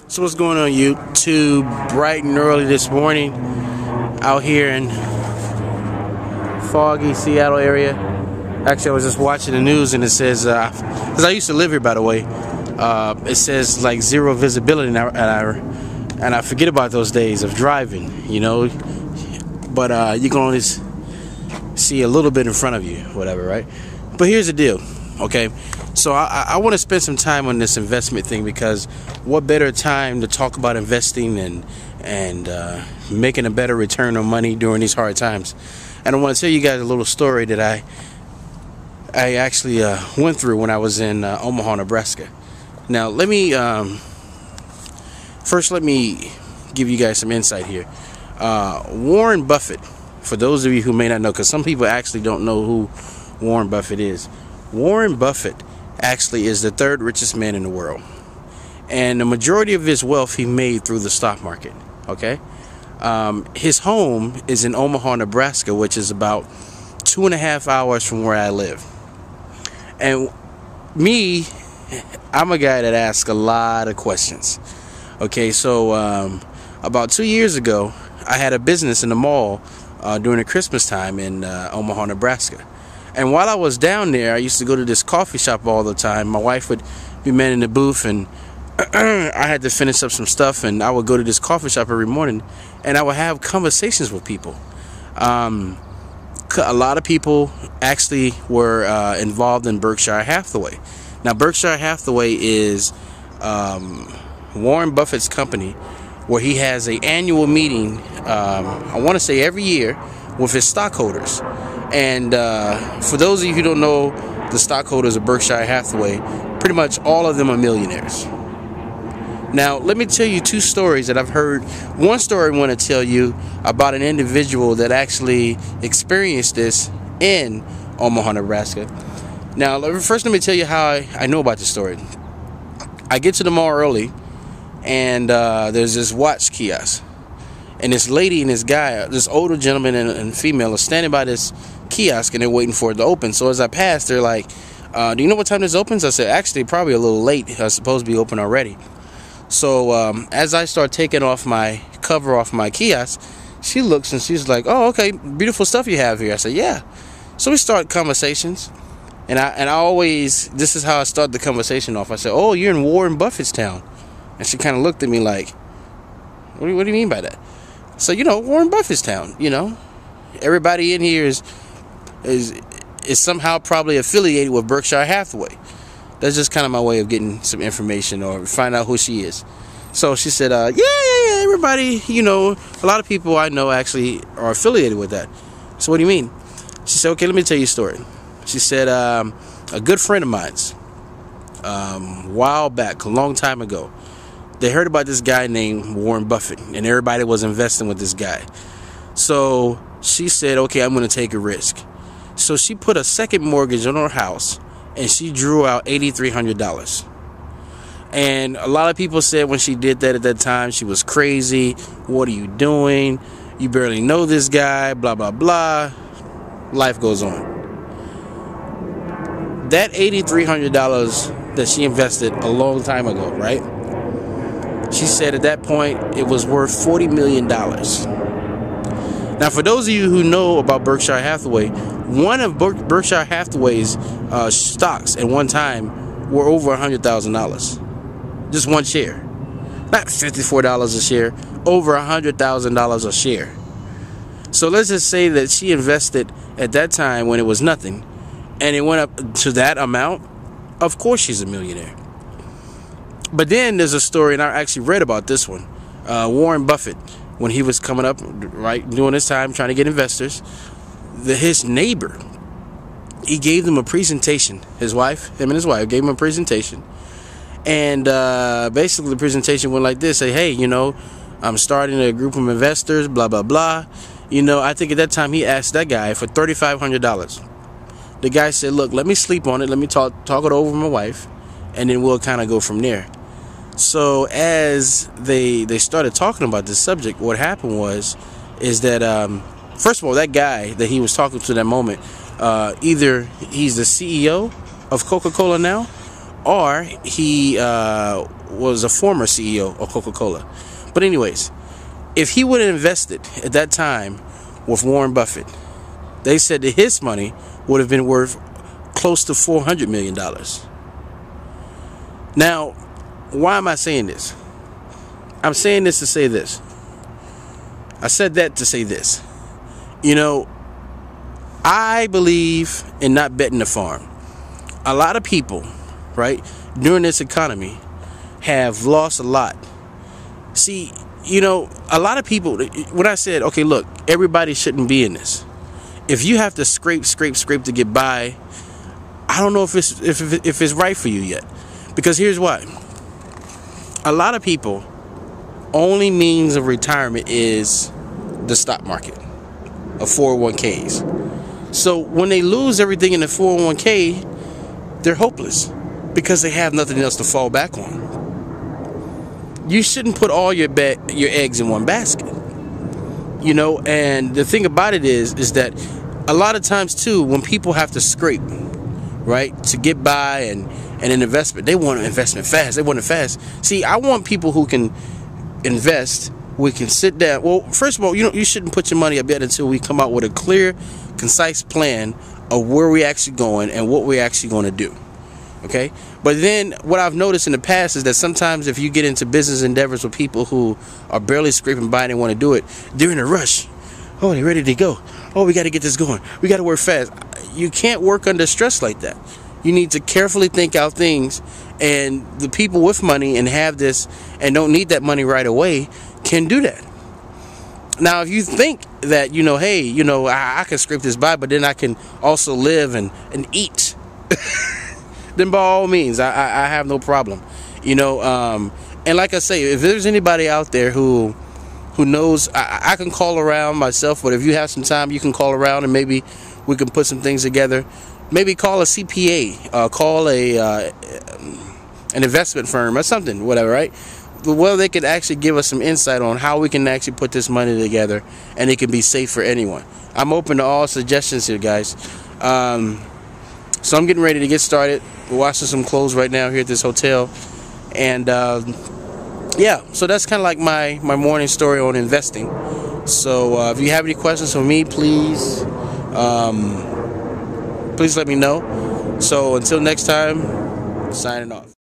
So what's going on, YouTube? Bright and early this morning out here in foggy Seattle area. Actually, I was just watching the news and it says, because I used to live here, by the way, it says like zero visibility, and I forget about those days of driving, you know. But you can only see a little bit in front of you, whatever, right? But here's the deal, okay? So I want to spend some time on this investment thing, because what better time to talk about investing and making a better return on money during these hard times. And I want to tell you guys a little story that I actually went through when I was in Omaha, Nebraska. Now let me first let me give you guys some insight here. Warren Buffett, for those of you who may not know, because some people actually don't know who Warren Buffett is. Warren Buffett actually is the third richest man in the world, and the majority of his wealth he made through the stock market. Okay, his home is in Omaha, Nebraska, which is about 2.5 hours from where I live. And me, I'm a guy that asks a lot of questions. Okay, so about 2 years ago, I had a business in the mall during the Christmas time in Omaha, Nebraska. And while I was down there, I used to go to this coffee shop all the time. My wife would be manning the booth, and I had to finish up some stuff, and I would go to this coffee shop every morning, and I would have conversations with people. A lot of people actually were involved in Berkshire Hathaway. Now, Berkshire Hathaway is Warren Buffett's company, where he has an annual meeting, I want to say every year, with his stockholders. And for those of you who don't know the stockholders of Berkshire Hathaway, pretty much all of them are millionaires. Now, let me tell you two stories that I've heard. One story I want to tell you about an individual that actually experienced this in Omaha, Nebraska. Now, first let me tell you how I know about this story. I get to the mall early, and there's this watch kiosk. And this lady and this guy, this older gentleman and female, are standing by this kiosk, and they're waiting for it to open. So as I pass, they're like, do you know what time this opens? I said, actually, probably a little late. It's supposed to be open already. So as I start taking off my cover off my kiosk, she looks and she's like, oh, okay, beautiful stuff you have here. I said, yeah. So we start conversations. And I always, this is how I start the conversation off. I said, oh, you're in Warren Buffett's town. And she kind of looked at me like, what do you mean by that? So, you know, Warren Buffett's town, you know. Everybody in here is somehow probably affiliated with Berkshire Hathaway. That's just kind of my way of getting some information or find out who she is. So she said, yeah, everybody, you know, a lot of people I know actually are affiliated with that. So what do you mean? She said, okay, let me tell you a story. She said, a good friend of mine's, a while back, a long time ago, they heard about this guy named Warren Buffett, and everybody was investing with this guy. So she said, okay, I'm going to take a risk. So she put a second mortgage on her house, and she drew out $8,300. And a lot of people said when she did that at that time, she was crazy. What are you doing? You barely know this guy, blah, blah, blah. Life goes on. That $8,300 that she invested a long time ago, right? She said at that point it was worth $40 million. Now, for those of you who know about Berkshire Hathaway, one of Berkshire Hathaway's stocks at one time were over $100,000. Just one share. Not $54 a share, over $100,000 a share. So let's just say that she invested at that time when it was nothing, and it went up to that amount. Of course she's a millionaire. But then there's a story, and I actually read about this one. Warren Buffett, when he was coming up, right, during his time trying to get investors, his neighbor, he gave them a presentation. Him and his wife gave him a presentation. And basically the presentation went like this. Say, hey, you know, I'm starting a group of investors, blah, blah, blah. You know, I think at that time he asked that guy for $3,500. The guy said, look, let me sleep on it. Let me talk it over with my wife, and then we'll kind of go from there. So as they started talking about this subject, what happened is that first of all, that guy that he was talking to that moment, either he's the CEO of Coca-Cola now, or he was a former CEO of Coca-Cola. But anyways, if he would have invested at that time with Warren Buffett, they said that his money would have been worth close to $400 million. Now, why am I saying this? I'm saying this to say this. I said that to say this. You know, I believe in not betting the farm. A lot of people, right, during this economy have lost a lot. See, you know, a lot of people, when I said, okay, look, everybody shouldn't be in this. If you have to scrape to get by, I don't know if it's right for you yet. Because here's why. A lot of people, only means of retirement is the stock market, of 401ks. So when they lose everything in the 401k, they're hopeless because they have nothing else to fall back on. You shouldn't put all your eggs in one basket. You know, and the thing about it is that a lot of times too, when people have to scrape, right, to get by and an investment, they want an investment fast. They want it fast. See, I want people who can invest. We can sit down. Well, first of all, you shouldn't put your money up yet until we come out with a clear, concise plan of where we're actually going and what we're actually going to do. Okay? But then what I've noticed in the past is that sometimes if you get into business endeavors with people who are barely scraping by and they want to do it, they're in a rush. Oh, they're ready to go. Oh, we got to get this going. We got to work fast. You can't work under stress like that. You need to carefully think out things, and the people with money and have this and don't need that money right away can do that. Now, if you think that, hey, I can scrape this by, but then I can also live and eat, then by all means, I have no problem. And like I say, if there's anybody out there who knows, I can call around myself, but if you have some time, you can call around and maybe we can put some things together. Maybe call a CPA, call an investment firm or something, whatever, right? Well, they could actually give us some insight on how we can actually put this money together and it can be safe for anyone. I'm open to all suggestions here, guys. So I'm getting ready to get started. We're washing some clothes right now here at this hotel. And yeah, so that's kind of like my morning story on investing. So if you have any questions for me, please let me know. So until next time, signing off.